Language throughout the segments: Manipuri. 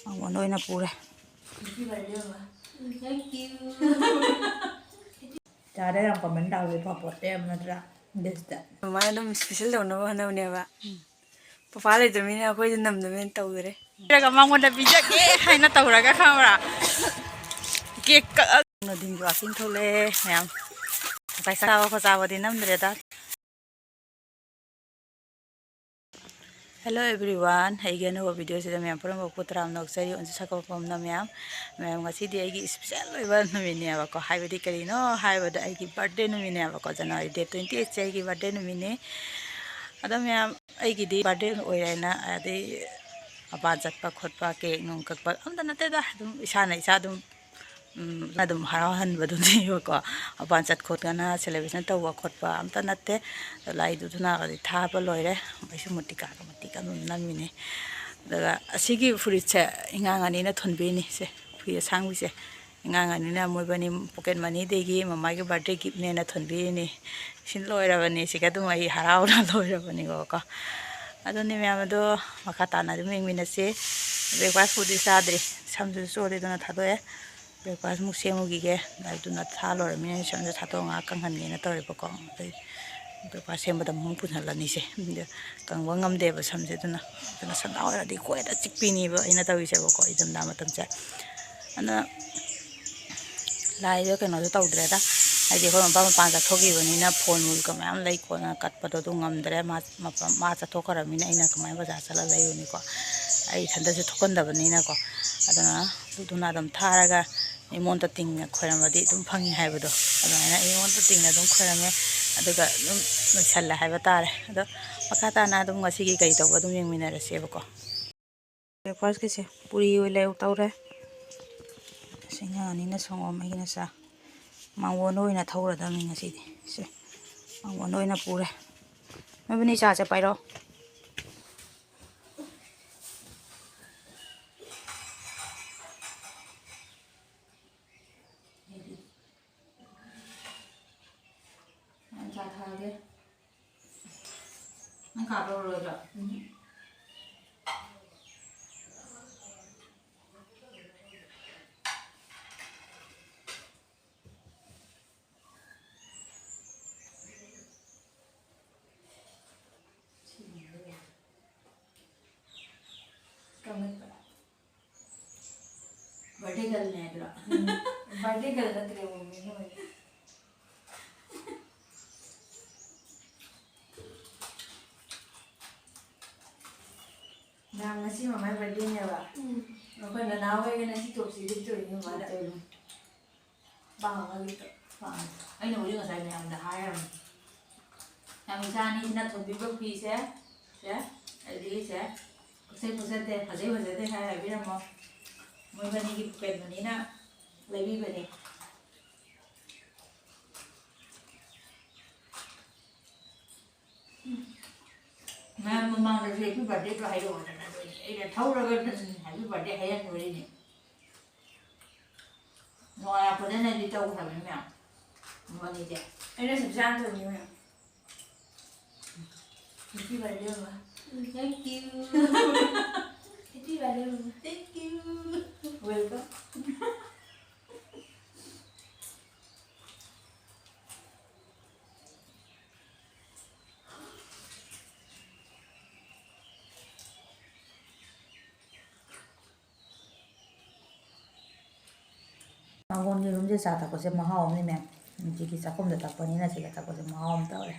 Mangwon oina pure. Thank you. Chare yang comment daw we papote amnadra this that. Mama dum special daw na hanaw niya ba. Papa le dumi na ko nam dumi tawre. Raga mangwon da bijak hai na tawraga khamra. Cake no ding wa sin thole yam. Paisa ko sa wadi nam dre da. Hello everyone, Eigi Channel video sida mayam puram ko Taramna Okchari onju sakop pamna mayam ngasi di Eigi special oiba numine ba ko haibadi kari no haibada Eigi birthday numine ba ko January date 28 Eigi birthday numine adam mayam Eigi di birthday oiraina adi apa jatpa khotpa cake nung kakpa amda nate da dum isana isa dum adum harahan baduni ko apa jat khotana celebration tawa khotpa amta nate lai du thuna ga thapa loire aisu mutika namine daga asigi furitse ingangani na thonbeni se fuya sangwi se ingangani na moibani pocket money degi mama ge birthday gift ne na thonbeni sin loira bani siga dum ai harauna loira bani ko adoni me amado makata na dum ingmina se breakfast food sadri samju sore dona thadoe breakfast mu semugi ge dai duna thalor mi samju thatonga kanghanni na tore ko breakfast sembada mung punhalani se kangwa ngamde ba samje duna sanawa di ko eta chikpini ba ina tawi se ko idam da matam cha ana lai yo keno to tawdre da ai je ko ma pa ja thogi bani na phone mul ka mam lai ko na kat pa do ngamdre ma cha thokara mi na ina kamai ba ja sala lai uni ko ai thanda se thokon da bani na ko adana duna dam tharaga imon ta ting khoramadi dum phangi haibado adana imon ta ting na dum khorame aduga dum salla haiba tare ado makata na dum ngasi gi kai taw dum yengmina ra se ko breakfast ke se puri oi lai tawre singa ni na songom ai na sa mangwon oi na thawra da mi ngasi di se mangwon oi na pure mabini cha cha pairo Nggak perlu ada. Birthday girl ne agla. Birthday girl na tere mummy no. Nang nasi mama birthday ne ba. Ko na nawe ga nasi topsi dik to ni ma da. Ba ma gi to. Ba. Ai no ri ngasai me am da hairam. Am sa ni na thobi ba pi se. Se. Ai di se. Kusai te phajai te hai bi ra mo. Moi bani gi pen bani na. Lai bi bani. Mang da happy birthday to hai do na do ni ai da thaura ga happy birthday hai an ri ni no ya ko na ni tau ha me ma mo ni de ai na sab jan to ni me happy birthday ma thank you happy birthday ma thank you welcome Mangwon gi rumje sa ta ko se mahawm ni mem ji ki sakom da ta pani na se ta ko se mahawm ta ore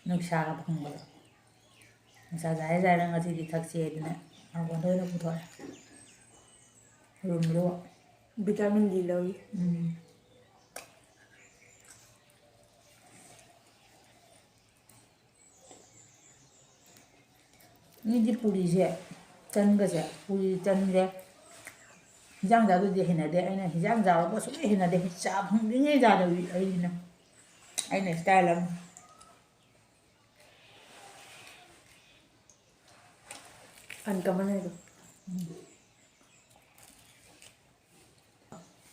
nungcba ga phung ba sa jai jai rang ati di thak che dine mangwon do na pu thore rum lo vitamin D lo ni di puri je chan ga se puri chan je hijang da do de hina de aina hijang da ba so hina de cha phung ni nge da do aina aina style am an kaman hai do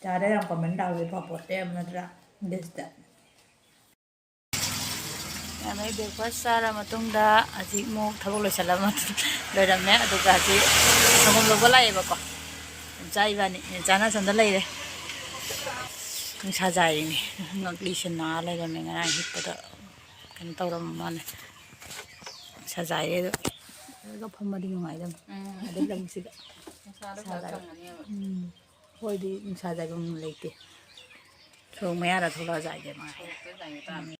chare yang comment daw we papote amnadra this that Amai breakfast sara matungda aji mo thabo lo sala mat loirame aduga ji songom logo lai ba ko Zaibani, Jana Sandalay. Sajai, not listen, like a man, I hit the Tauramna. Sajai, the Pomadino item. I didn't see that. Why the Sajagum late? So, Mayara told us I get my.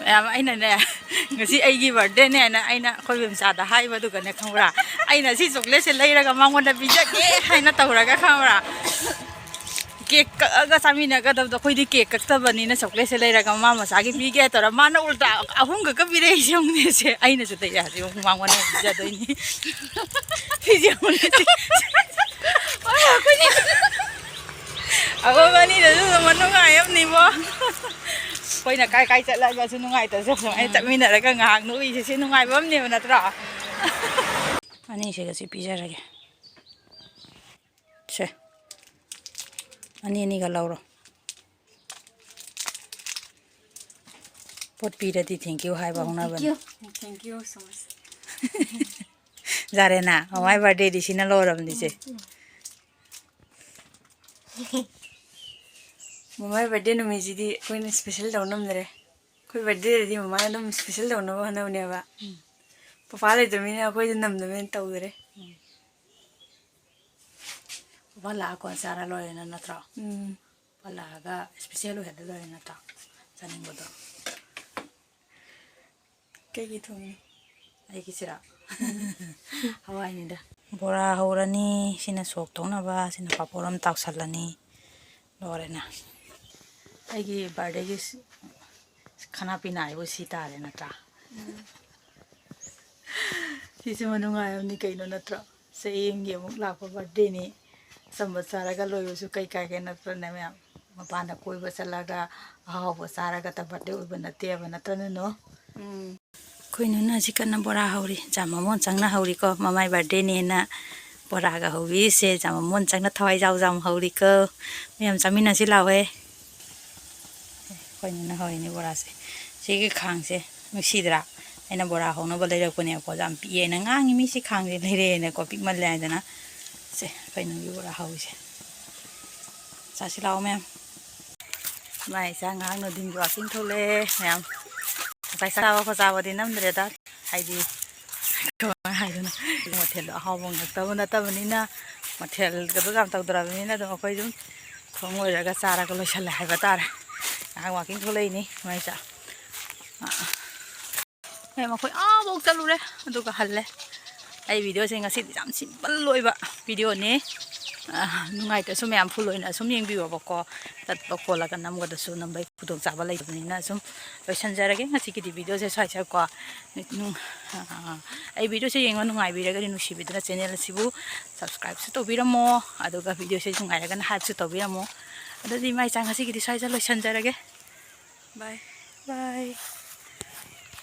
Aina ne ngasi aigi birthday ne na aina khoi sa da hai ba du ka ne khamra aina si chocolate se leira ga mangon da bija ke haina tawra ga khamra cake ga samina ga da khoi di cake ka ta bani na chocolate se leira ga ma sa gi bi ge tora ma na ulta ahum ga bi re jong ne se aina se ta ya si mangon na bija do ni fi je mon ne aya ko ni ago ga ni da su ma no ga yam ni bo Koi na kai chat lại và xin ngai tới rồi anh chậm mình lại cái ngang núi thì xin ngai bấm nhiều là đó anh ấy sẽ cái gì pizza ra kìa xe anh ấy cái lâu rồi pot Pire thì thank you hai bông na bên thank you so much ra đây na mai birthday đi xin nó lâu rồi đi chứ Mama birthday no me jadi koi na special daun nam dere koi birthday di mama nam special daun nam hana unia ba papa le to mina koi nam nam tau dere papa la ko sara lo na na tra pala ga special he lo na ta saning bodo ke gi thong ai ki sira hawai ni da bora horani sina sok thong na ba sina paporam tak salani lore na Eigi birthday is khana pina ibo sita re na ta sisi manunga ni kai no na tra saying ye muk la birthday ni sambatsara ga loyo su kai kai ke na tra na me mapanda koi ba salaga ha bo sara ga ta birthday oi bana te bana ta no koi no na jikana bora hauri jama mon changna hauri ko mamai birthday ni na bora ga hauri se jama mon changna thawai jaw jam hauri ko mem chamina si lawe Koi na hoi ni bora se sigi khang se nusidra aina bora hona bole ra ko ne ko jam pi na ngang mi si khang le re ne ko pi mal la na se koi na bi bora hoi se sa si lao mem mai sa ngang no ding bra sing thole mem sai sa ko sa wa di nam dre da hai di ko hai na mo thel ha bong na ta ni na mo thel ga do jam ta dra ni na do koi jum khongoi ra ga sara ko lo shala hai ba ta Ang walking thole ni mai sa me ma khoi bok chalu re adu ka halle ai video se ngasi jam simple loiba video ni nungai ta sum yam phuloina sum yeng biwa bako tat bako la kan nam ga da su nam bai khudong cha ba lai ni na sum loisan jara ge ngasi ki video se sai sai ko ai video se yeng nungai bi ra ga nungcbiduna channel Ashibu subscribe su to biramo adu ga video se nungai ra ga hype su to biramo Ada di mai chang ngasi ki sai ja loisan jara ge bye bye